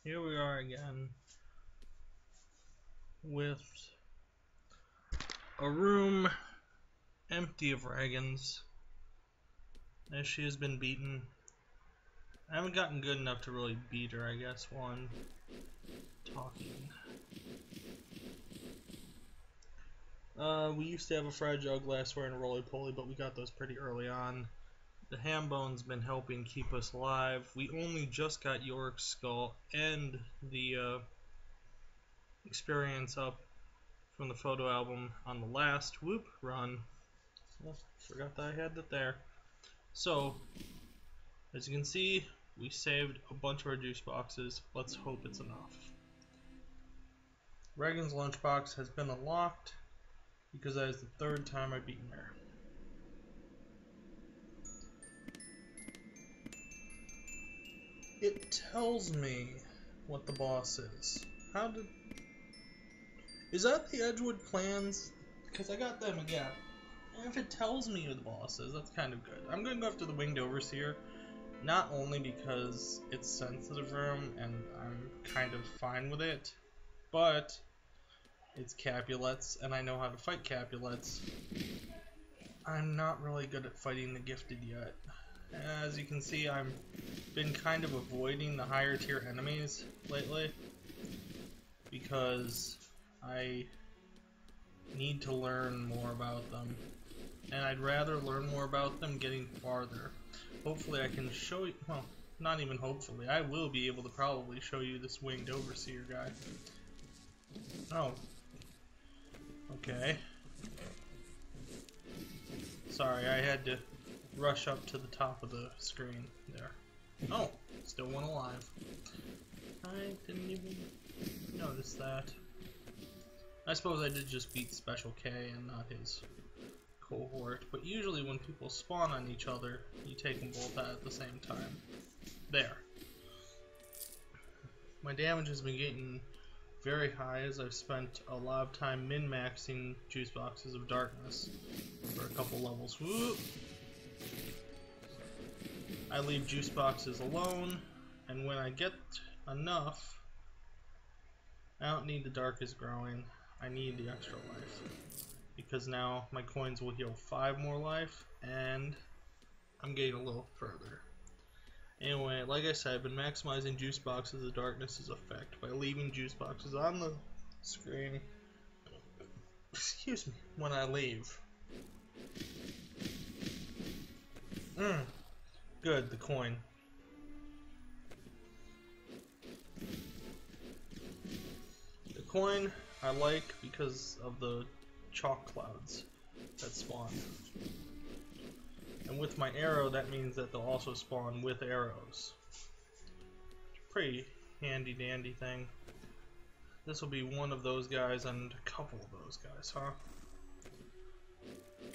Here we are again with a room empty of Regans as she has been beaten. I haven't gotten good enough to really beat her, I guess, while I'm talking. We used to have a fragile glassware and a roly-poly, but we got those pretty early on. The ham bone's been helping keep us alive. We only just got Yorick's skull and the experience up from the photo album on the last run. Oh, forgot that I had that there. So, as you can see, we saved a bunch of our juice boxes. Let's hope it's enough. Regan's lunchbox has been unlocked because that is the third time I've beaten her. It tells me what the boss is. Is that the Edgewood plans? Because I got them again. And if it tells me who the boss is, that's kind of good. I'm going to go after the Winged Overseer, not only because it's sensitive room and I'm kind of fine with it, but it's Capulets and I know how to fight Capulets. I'm not really good at fighting the Gifted yet. As you can see, I've been kind of avoiding the higher tier enemies lately because I need to learn more about them, and I'd rather learn more about them getting farther. Hopefully I can show you, well, not even hopefully, I will be able to probably show you this Winged Overseer guy. Oh. Okay. Sorry, I had to rush up to the top of the screen there. Oh, still one alive. I didn't even notice that. I suppose I did just beat Special K and not his cohort, but usually when people spawn on each other, you take them both out at the same time. There. My damage has been getting very high as I've spent a lot of time min-maxing Juice Boxes of Darkness for a couple levels. Whoop. I leave Juice Boxes alone, and when I get enough, I don't need the Darkest Growing, I need the extra life. Because now my coins will heal 5 more life, and I'm getting a little further. Anyway, like I said, I've been maximizing Juice Boxes of Darkness's effect by leaving Juice Boxes on the screen, excuse me, when I leave. Good, the coin. The coin I like because of the chalk clouds that spawn. And with my arrow, that means that they'll also spawn with arrows. Pretty handy dandy thing. This will be one of those guys and a couple of those guys, huh?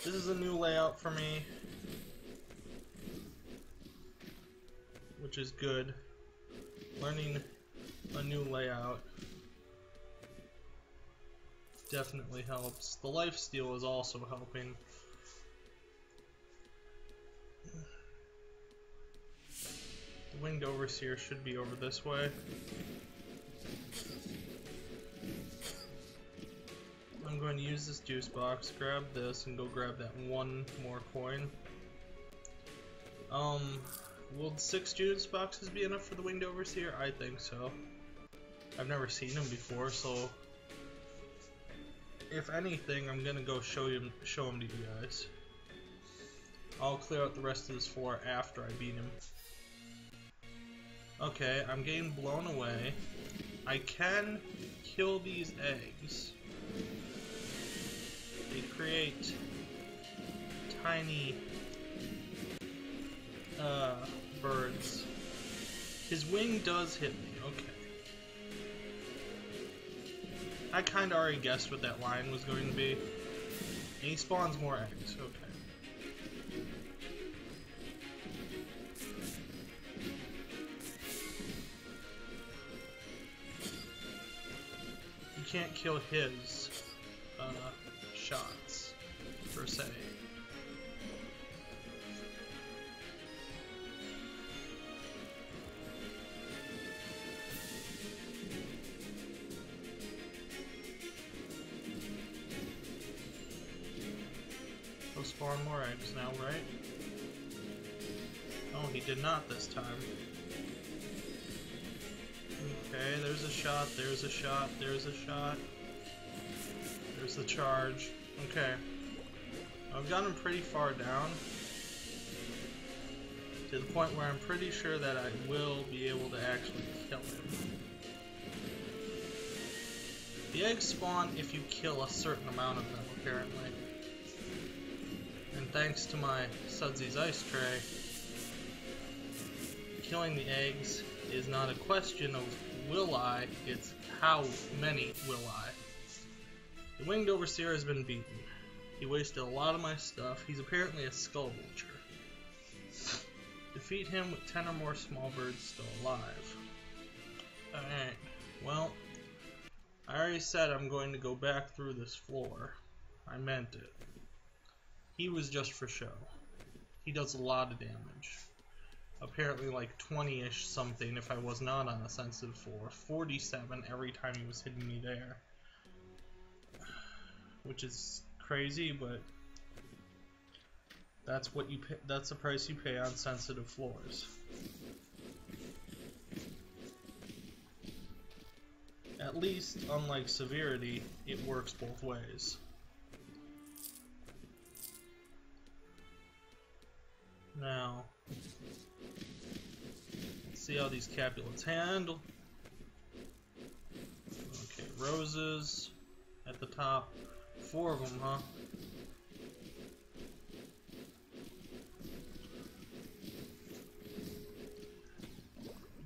This is a new layout for me, which is good. Learning a new layout definitely helps. The lifesteal is also helping. The Winged Overseer should be over this way. I'm going to use this juice box, grab this, and go grab that one more coin. Will 6 juice boxes be enough for the Winged Overseer? I think so. I've never seen him before, so if anything, I'm gonna go show him to you guys. I'll clear out the rest of this floor after I beat him. Okay, I'm getting blown away. I can kill these eggs. They create tiny birds. His wing does hit me, okay. I kinda already guessed what that line was going to be. And he spawns more eggs, okay. You can't kill his shots, per se. spawn more eggs now, right? Oh, he did not this time. Okay, there's a shot, there's a shot, there's a shot. There's the charge. Okay. I've gotten pretty far down, to the point where I'm pretty sure that I will be able to actually kill him. The eggs spawn if you kill a certain amount of them, apparently. And thanks to my Sudsy's ice tray, killing the eggs is not a question of will I, it's how many will I. The winged overseer has been beaten. He wasted a lot of my stuff. He's apparently a skull vulture. Defeat him with 10 or more small birds still alive. Alright, well, I already said I'm going to go back through this floor. I meant it. He was just for show. He does a lot of damage. Apparently like 20-ish something if I was not on a sensitive floor. 47 every time he was hitting me there. Which is crazy, but that's what you pay, that's the price you pay on sensitive floors. At least, unlike severity, it works both ways. Now, let's see how these Capulets handle. Okay, roses at the top. 4 of them, huh?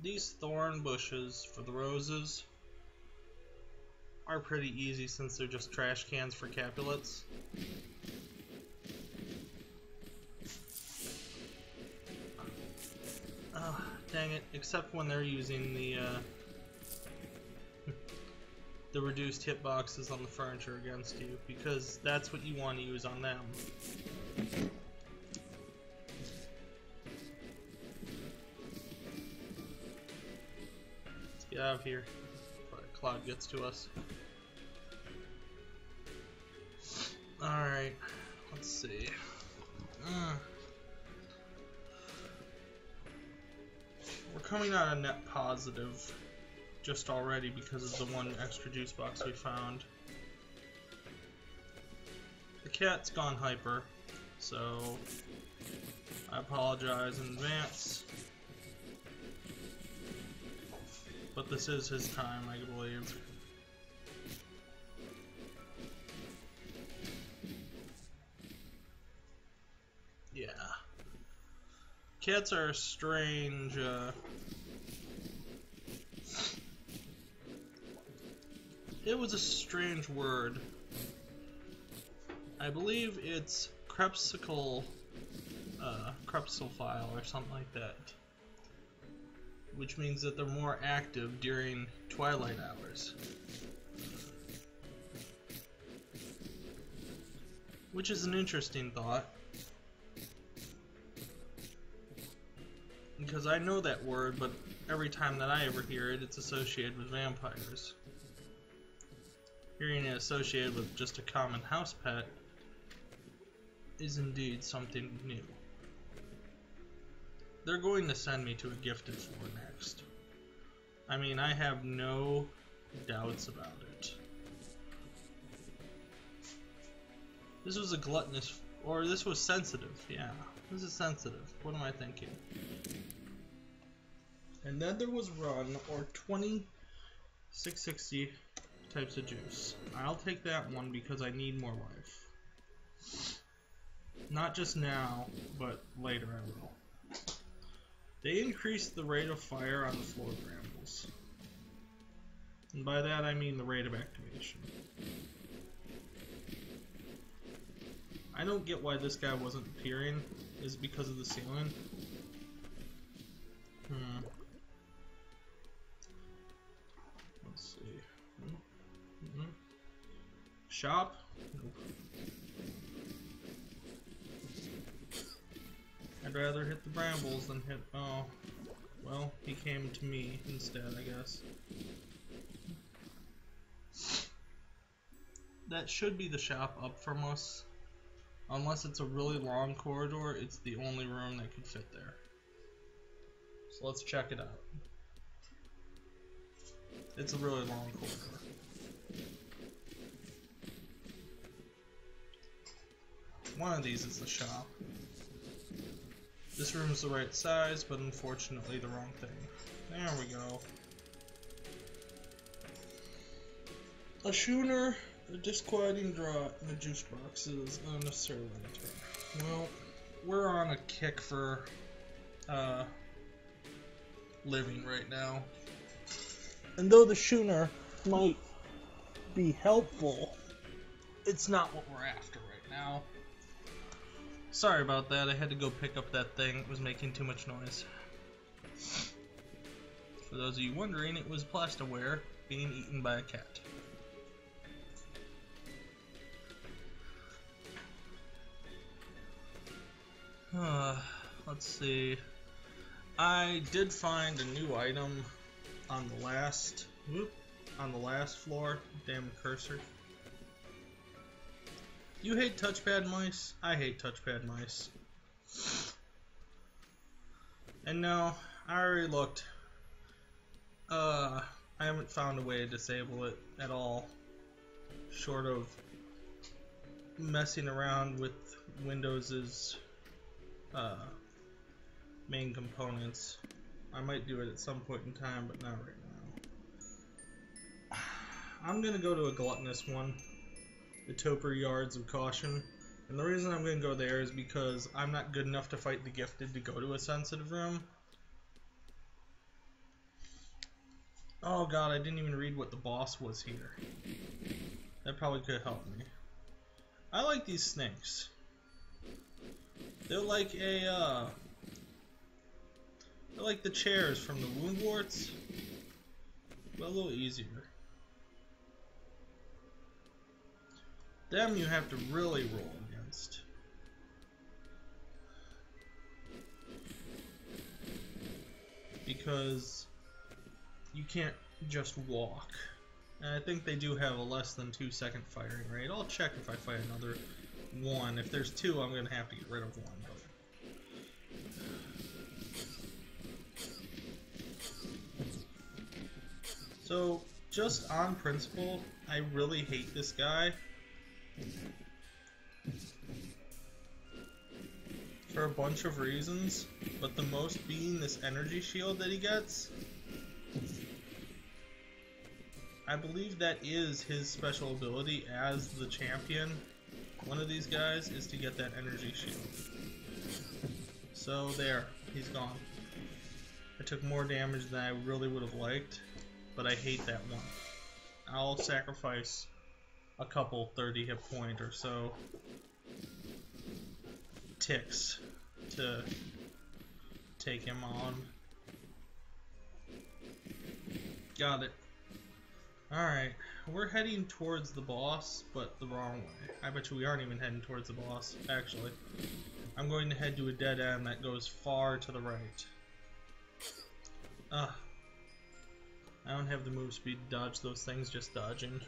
These thorn bushes for the roses are pretty easy since they're just trash cans for Capulets. Oh, dang it, except when they're using the reduced hitboxes on the furniture against you, because that's what you want to use on them. Let's get out of here before the cloud gets to us. Alright, let's see. We're coming out a net positive just already because of the one extra juice box we found. The cat's gone hyper, so I apologize in advance. But this is his time, I believe. Yeah. Cats are a strange, it was a strange word. I believe it's crepuscular or something like that. Which means that they're more active during twilight hours. Which is an interesting thought. Because I know that word, but every time that I ever hear it, it's associated with vampires. Hearing it associated with just a common house pet is indeed something new. They're going to send me to a gifted floor next. I mean, I have no doubts about it. This was a gluttonous, or this was sensitive, yeah. This is sensitive. What am I thinking? And then there was run, or 2660 types of juice. I'll take that one because I need more life. Not just now, but later I will. They increased the rate of fire on the floor brambles. And by that I mean the rate of activation. I don't get why this guy wasn't appearing. Is it because of the ceiling? Let's see. Shop? Nope. I'd rather hit the brambles than hit... Oh. Well, he came to me instead, I guess. That should be the shop up from us. Unless it's a really long corridor, it's the only room that could fit there. So let's check it out. It's a really long corridor. One of these is the shop. This room's the right size, but unfortunately the wrong thing. There we go. A schooner, a disquieting draught, and a juice box is unnecessarily term. Well, we're on a kick for living right now. And though the schooner might be helpful, it's not what we're after right now. Sorry about that, I had to go pick up that thing. It was making too much noise. For those of you wondering, it was plasticware being eaten by a cat. Let's see. I did find a new item on the last floor. Damn cursor. You hate touchpad mice? I hate touchpad mice. And no, I already looked. I haven't found a way to disable it at all. Short of messing around with Windows's main components. I might do it at some point in time, but not right now. I'm gonna go to a gluttonous one. The Toper Yards of Caution. And the reason I'm going to go there is because I'm not good enough to fight the gifted to go to a sensitive room. Oh god, I didn't even read what the boss was here. That probably could help me. I like these snakes. They're like a, they're like the chairs from the wound warts, but a little easier. Them you have to really roll against. Because you can't just walk. And I think they do have a less than 2-second firing rate. I'll check if I fight another one. If there's two, I'm going to have to get rid of one. So, just on principle, I really hate this guy. For a bunch of reasons, but the most being this energy shield that he gets. I believe that is his special ability as the champion. One of these guys is to get that energy shield. So there, he's gone. I took more damage than I really would have liked, but I hate that one. I'll sacrifice a couple 30 hit point or so ticks to take him on. Got it. Alright, we're heading towards the boss, but the wrong way. I bet you we aren't even heading towards the boss, actually. I'm going to head to a dead end that goes far to the right. I don't have the move speed to dodge those things, just dodging.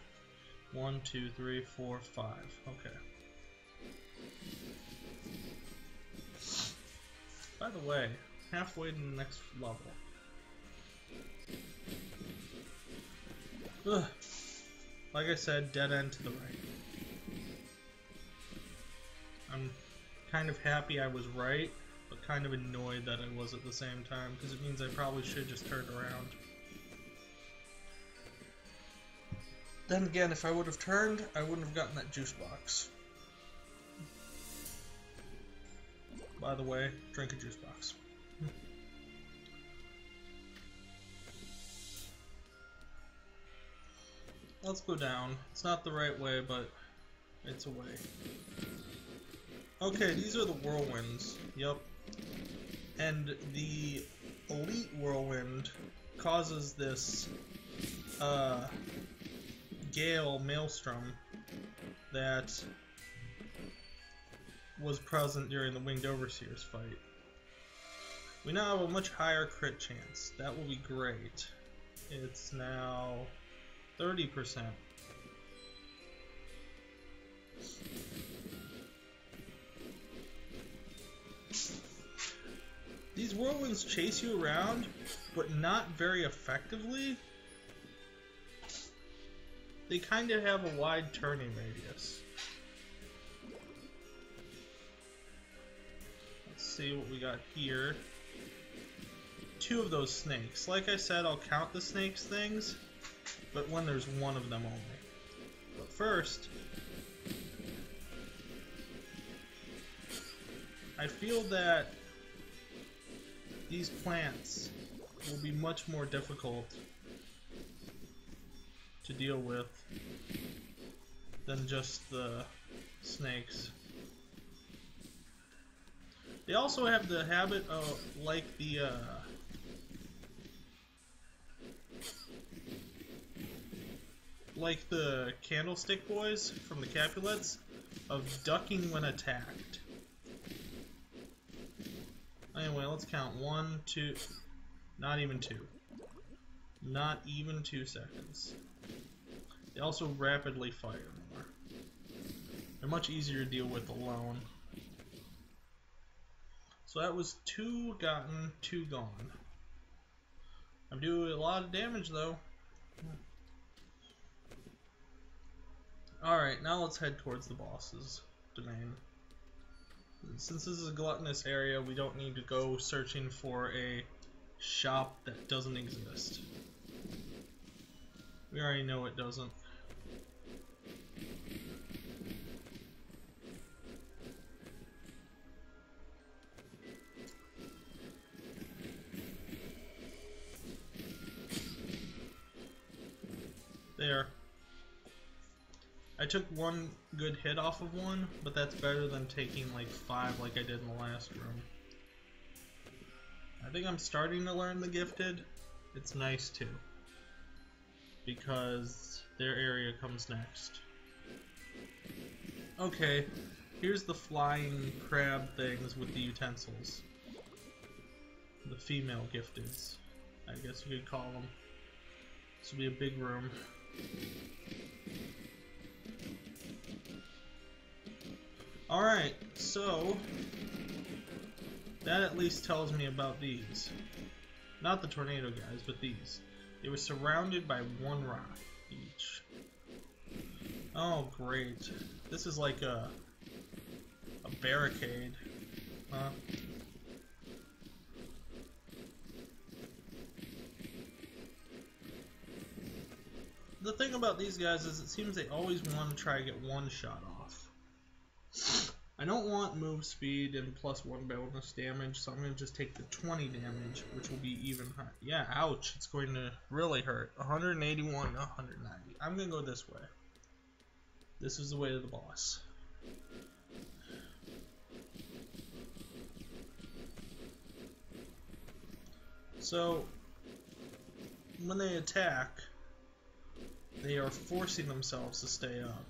1, 2, 3, 4, 5. Okay. By the way, halfway to the next level. Ugh. Like I said, dead end to the right. I'm kind of happy I was right, but kind of annoyed that I was at the same time, because it means I probably should just turn around. Then again, if I would have turned, I wouldn't have gotten that juice box. By the way, drink a juice box. Let's go down. It's not the right way, but it's a way. Okay, these are the whirlwinds. Yep. And the elite whirlwind causes this gale maelstrom that was present during the Winged Overseer's fight. We now have a much higher crit chance. That will be great. It's now 30%. These whirlwinds chase you around, but not very effectively. They kind of have a wide turning radius. Let's see what we got here. 2 of those snakes. Like I said, I'll count the snakes things, but when there's 1 of them only. But first, I feel that these plants will be much more difficult to deal with than just the snakes. They also have the habit of, like the candlestick boys from the Capulets, of ducking when attacked. Anyway, let's count 1, 2, not even 2. Not even 2 seconds. They also rapidly fire more. They're much easier to deal with alone. So that was 2 gotten, 2 gone. I'm doing a lot of damage though. Alright, now let's head towards the boss's domain. Since this is a gluttonous area, we don't need to go searching for a shop that doesn't exist. We already know it doesn't. There. I took 1 good hit off of 1, but that's better than taking like 5 like I did in the last room. I think I'm starting to learn the gifted. It's nice too, because their area comes next. Okay, here's the flying crab things with the utensils. The female gifteds, I guess you could call them. This will be a big room. Alright, so that at least tells me about these. Not the tornado guys, but these. They were surrounded by 1 rock each. Oh, great. This is like a barricade, huh? The thing about these guys is it seems they always want to try to get 1 shot off. I don't want move speed and +1 bonus damage, so I'm going to just take the 20 damage, which will be even higher. Yeah, ouch, it's going to really hurt. 181 to 190. I'm going to go this way. This is the way to the boss. So, when they attack, they are forcing themselves to stay up.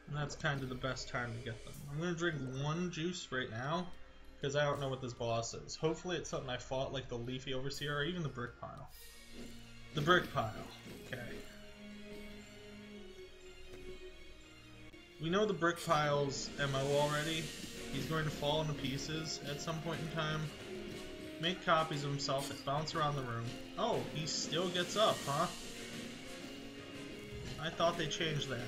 And that's kind of the best time to get them. I'm going to drink 1 juice right now, because I don't know what this boss is. Hopefully it's something I fought, like the Leafy Overseer, or even the Brick Pile. The Brick Pile. Okay. We know the Brick Pile's MO already. He's going to fall into pieces at some point in time. Make copies of himself that bounce around the room. Oh, he still gets up, huh? I thought they changed that.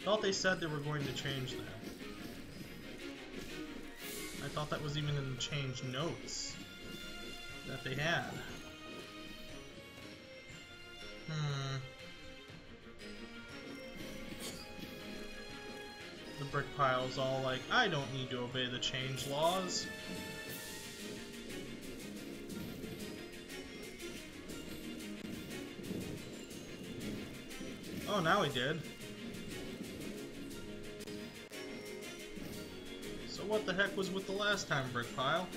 Thought they said they were going to change that. I thought that was even in the change notes that they had. The Brick Pile's all like, I don't need to obey the change laws. Oh, now he did. So what the heck was with the last time, Brick Pile?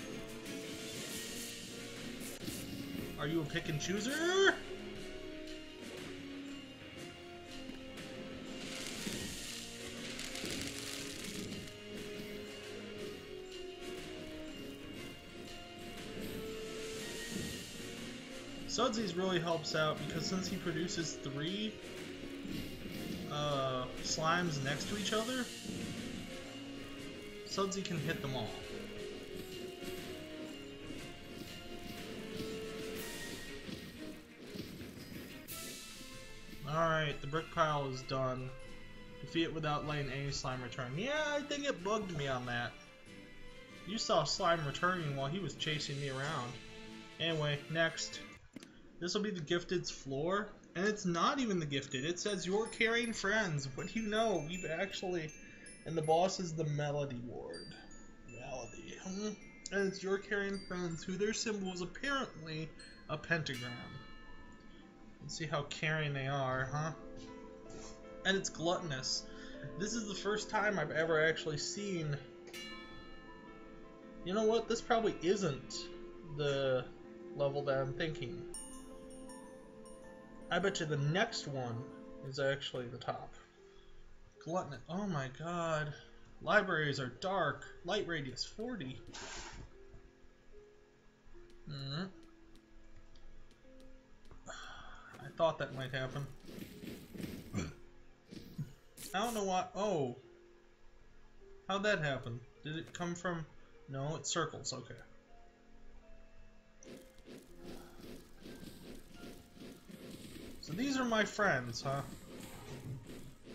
Are you a pick and chooser? Sudsies really helps out because since he produces 3 slimes next to each other, Sudsy can hit them all. Alright, the brick pile is done. Defeat it without letting any slime return. Yeah, I think it bugged me on that. You saw slime returning while he was chasing me around. Anyway, next. This will be the Gifted's floor. And it's not even the Gifted. It says, "You're carrying friends." But you know, we've actually... And the boss is the Melody Ward. Melody. And it's your carrying friends, who their symbol is apparently a pentagram. Let's see how caring they are, huh? And it's gluttonous. This is the first time I've ever actually seen... You know what? This probably isn't the level that I'm thinking. I bet you the next one is actually the top. Gluttonous. Oh my god. Libraries are dark. Light radius 40. I thought that might happen. I don't know why. Oh. How'd that happen? Did it come from... No, it's circles. Okay. So these are my friends, huh?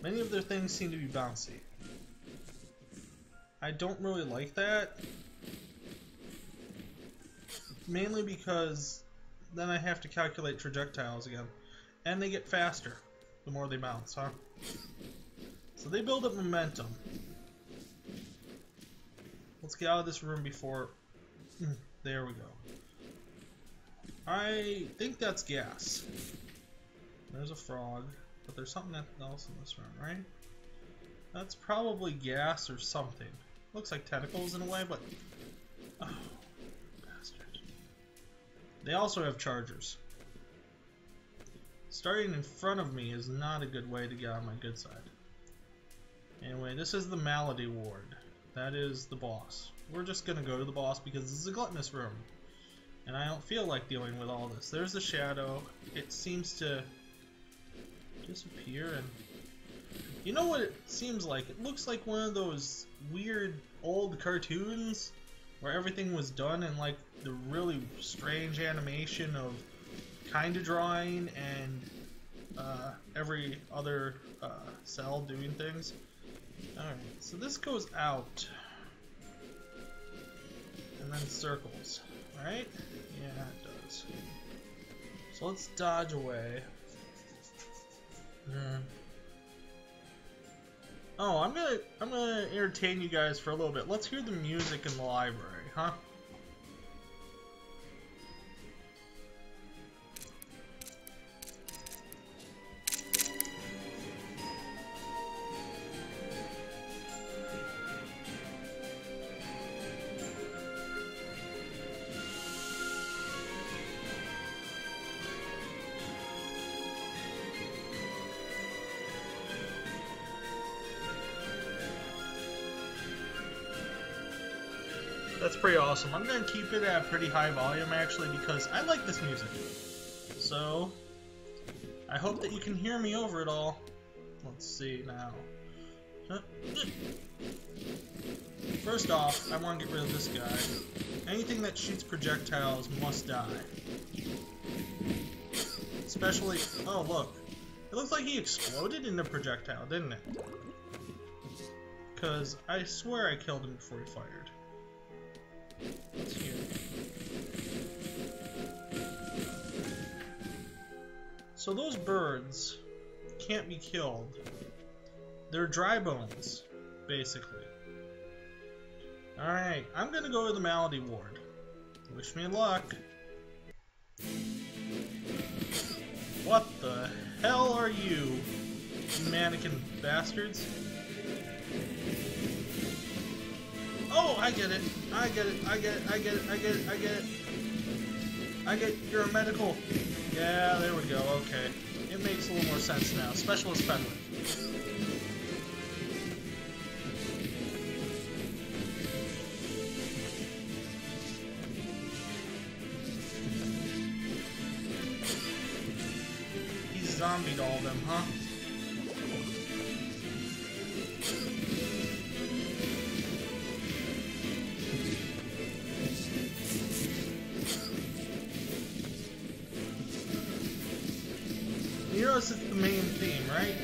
Many of their things seem to be bouncy. I don't really like that. Mainly because then I have to calculate projectiles again. And they get faster the more they bounce, huh? So they build up momentum. Let's get out of this room before... There we go. I think that's gas. There's a frog, but there's something else in this room, right? That's probably gas or something. Looks like tentacles in a way, but... Oh, bastard. They also have chargers. Starting in front of me is not a good way to get on my good side. Anyway, this is the Malady Ward. That is the boss. We're just gonna go to the boss because this is a gluttonous room. And I don't feel like dealing with all this. There's the shadow. It seems to disappear and... You know what it seems like? It looks like one of those weird old cartoons where everything was done in like the really strange animation of kinda drawing and every other cell doing things. Alright, so this goes out. And then circles, right? Yeah, it does. So let's dodge away. Oh, I'm gonna entertain you guys for a little bit. Let's hear the music in the library, huh? That's pretty awesome. I'm going to keep it at a pretty high volume actually because I like this music. So, I hope that you can hear me over it all. Let's see now. First off, I want to get rid of this guy. Anything that shoots projectiles must die. Especially, oh look. It looks like he exploded in the projectile, didn't it? Because I swear I killed him before he fired. Let's hear. So those birds can't be killed. They're dry bones, basically. Alright, I'm gonna go to the Malady Ward. Wish me luck. What the hell are you mannequin bastards? Oh, I get it. I get it. I get it. I get it. I get it. I get it. I get it. You're a medical. Yeah, there we go. Okay. It makes a little more sense now. Specialist Fenwick. zombied all of them, huh? You notice it's the main theme, right?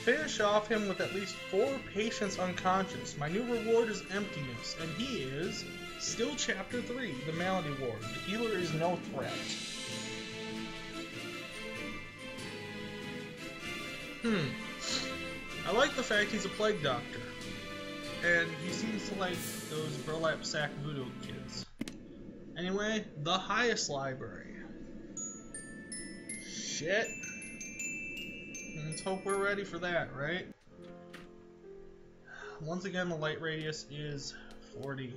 Finish off him with at least 4 patients unconscious. My new reward is emptiness, and he is still Chapter 3, the Malady Ward. The healer is no threat. I like the fact he's a plague doctor. And he seems to like those burlap sack voodoo kids. Anyway, the highest library. Shit. Let's hope we're ready for that, right? Once again, the light radius is 40.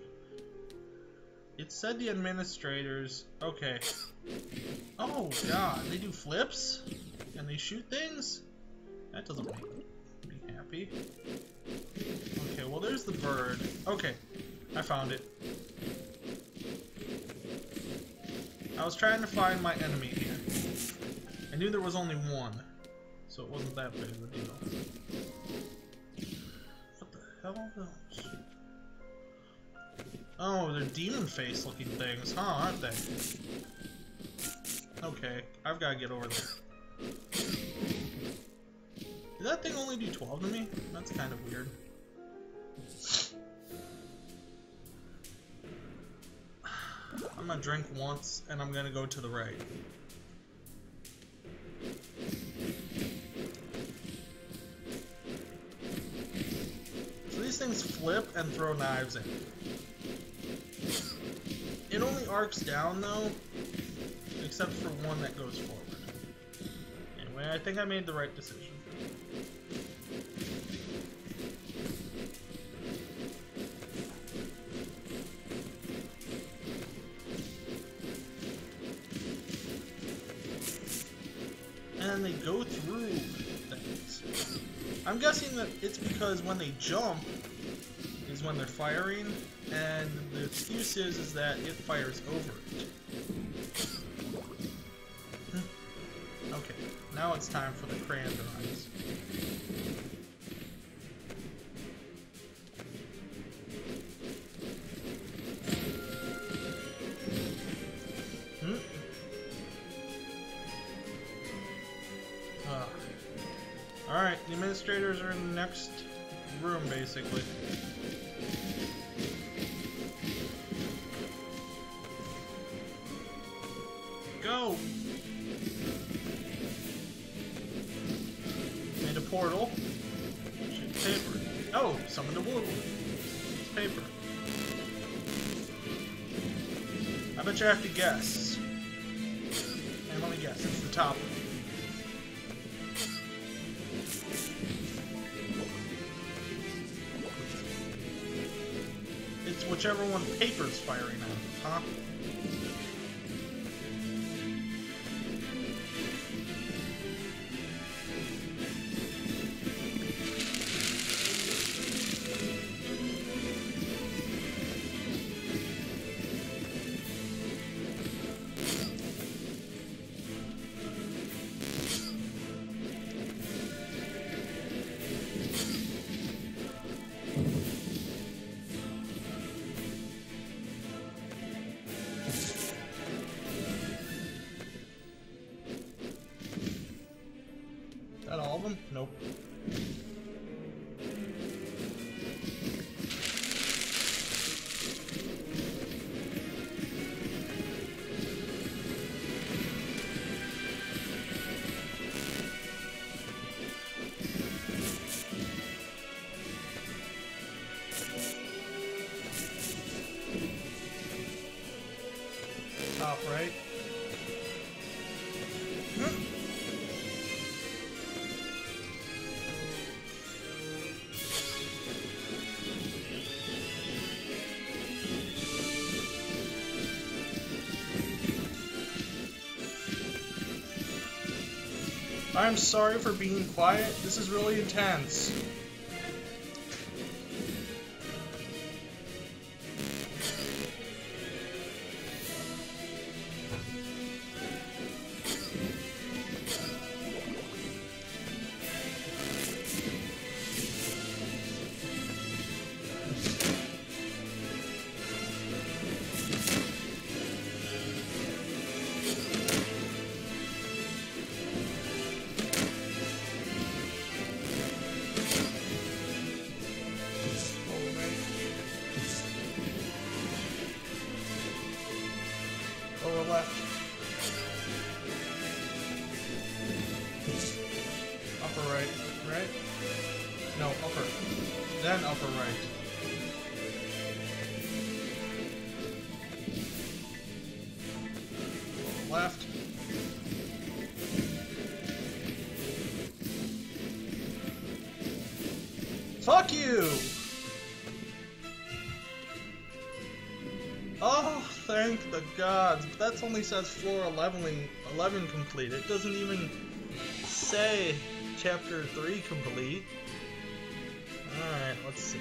It said the administrators... Okay. Oh, God. They do flips? And they shoot things? That doesn't make me happy. Okay, well, there's the bird. Okay. I found it. I was trying to find my enemy here. I knew there was only one. So it wasn't that big of a deal. What the hell are those? Oh, they're demon face looking things, huh, aren't they? Okay, I've got to get over there. Did that thing only do 12 to me? That's kind of weird. I'm gonna drink once, and I'm gonna go to the right. These things flip and throw knives in. It only arcs down though, except for one that goes forward. Anyway, I think I made the right decision. And they go through things. I'm guessing that it's because when they jump is when they're firing, and the excuse is that it fires over it. Okay, now it's time for the crayon drawings. Alright, the administrators are in the next room, basically. Go! Made a portal. Shoot paper. Oh, summoned a wood. It's paper. I bet you have to guess. And let me guess, it's the top one. It's whichever one paper's firing out of, huh? That all of them? Nope. Top right. I'm sorry for being quiet. This is really intense. upper right. Left. Fuck you! Oh, thank the gods. But that only says floor 11 complete. It doesn't even say chapter 3 complete. Alright, let's see.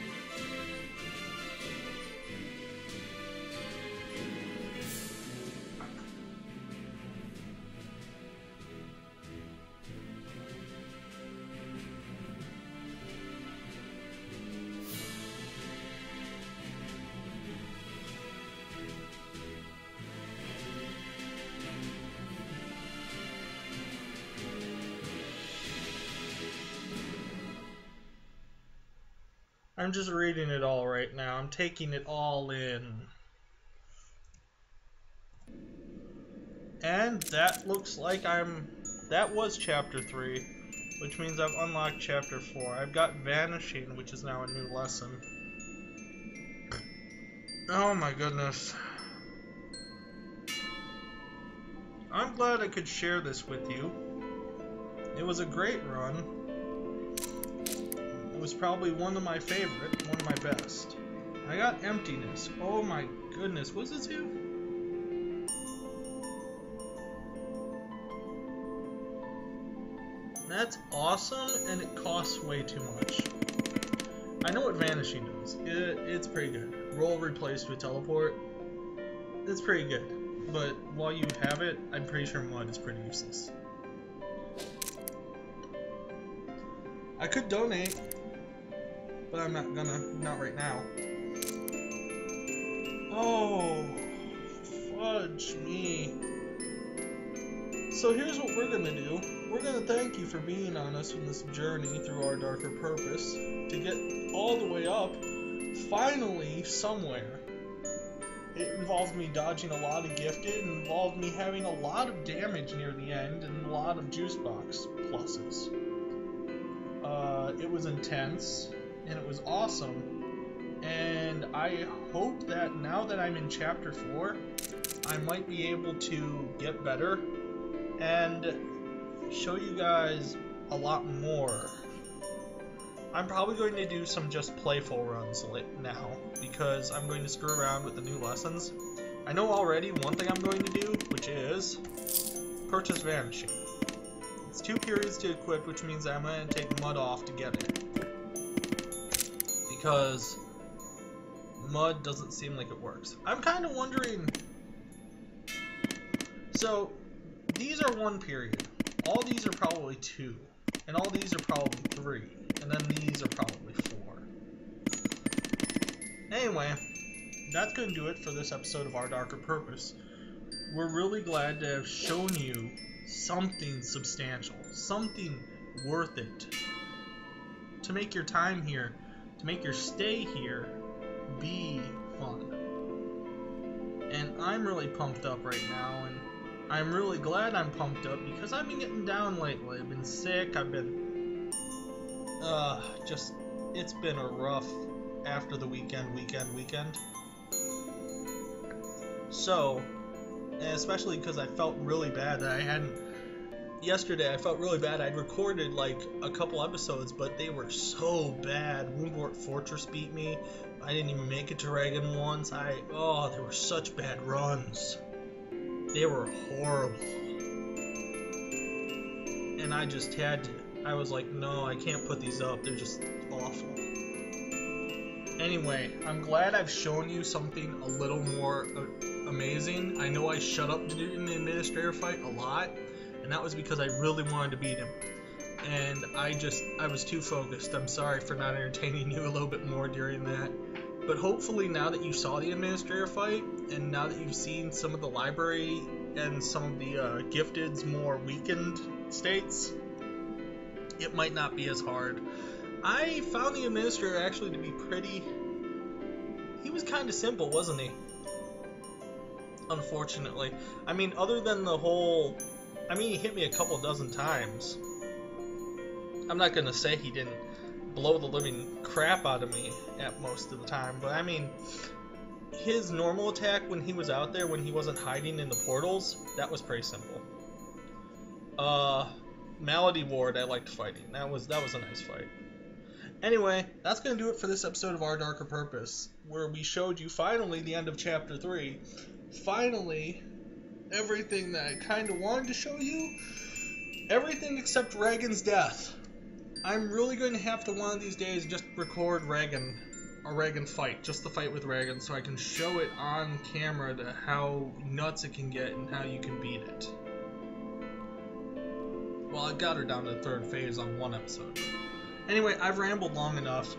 I'm just reading it all right now. I'm taking it all in. And that looks like that was chapter 3, which means I've unlocked chapter 4. I've got Vanishing, which is now a new lesson. Oh my goodness. I'm glad I could share this with you. It was a great run. It was probably one of my favorite, one of my best. I got Emptiness. Oh my goodness, what's this here? That's awesome, and it costs way too much. I know what Vanishing does. It's pretty good. Roll replaced with Teleport. It's pretty good. But while you have it, I'm pretty sure Mud is pretty useless. I could donate, but I'm not gonna. Not right now. Oh, fudge me. So here's what we're gonna do. We're gonna thank you for being on us in this journey through our darker purpose to get all the way up, finally, somewhere. It involved me dodging a lot of gifted, it involved me having a lot of damage near the end, and a lot of juice box pluses. It was intense, and it was awesome, and I hope that now that I'm in chapter 4, I might be able to get better, and show you guys a lot more. I'm probably going to do some just playful runs now, because I'm going to screw around with the new lessons. I know already one thing I'm going to do, which is purchase Vanishing. It's 2 periods to equip, which means I'm going to take Mud off to get it. Because Mud doesn't seem like it works. I'm kind of wondering... So, these are 1 period. All these are probably 2. And all these are probably 3. And then these are probably 4. Anyway, that's going to do it for this episode of Our Darker Purpose. We're really glad to have shown you something substantial, something worth it, to make your time here, to make your stay here be fun. And I'm really pumped up right now, and I'm really glad I'm pumped up because I've been getting down lately. I've been sick, I've been it's been a rough after the weekend. So, and especially because I felt really bad that I hadn't... Yesterday, I felt really bad. I'd recorded, like, a couple episodes, but they were so bad. Woundwort Fortress beat me. I didn't even make it to Regan once. They were such bad runs. They were horrible. And I just had to... I was like, no, I can't put these up. They're just awful. Anyway, I'm glad I've shown you something a little more amazing. I know I shut up in the Administrator fight a lot, and that was because I really wanted to beat him. And I was too focused. I'm sorry for not entertaining you a little bit more during that. But hopefully now that you saw the Administrator fight, and now that you've seen some of the library and some of the gifted's more weakened states, it might not be as hard. I found the Administrator actually to be pretty... He was kind of simple, wasn't he? Unfortunately. I mean, other than the whole... I mean, he hit me a couple dozen times. I'm not going to say he didn't blow the living crap out of me at most of the time. But I mean, his normal attack when he was out there, when he wasn't hiding in the portals, that was pretty simple. Malady Ward, I liked fighting. That was a nice fight. Anyway, that's going to do it for this episode of Our Darker Purpose, where we showed you finally the end of Chapter 3. Finally, everything that I kind of wanted to show you. Everything except Regan's death. I'm really going to have to one of these days just record a Regan fight, just the fight with Regan, so I can show it on camera to how nuts it can get and how you can beat it. Well, I got her down to the 3rd phase on one episode. Anyway, I've rambled long enough.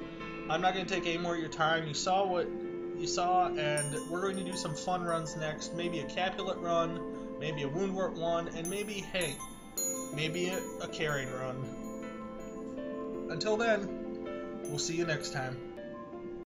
I'm not going to take any more of your time. You saw what you saw, and we're going to do some fun runs next. Maybe a Capulet run, maybe a Woundwort one, and maybe, hey, maybe a Carrying run. Until then, we'll see you next time.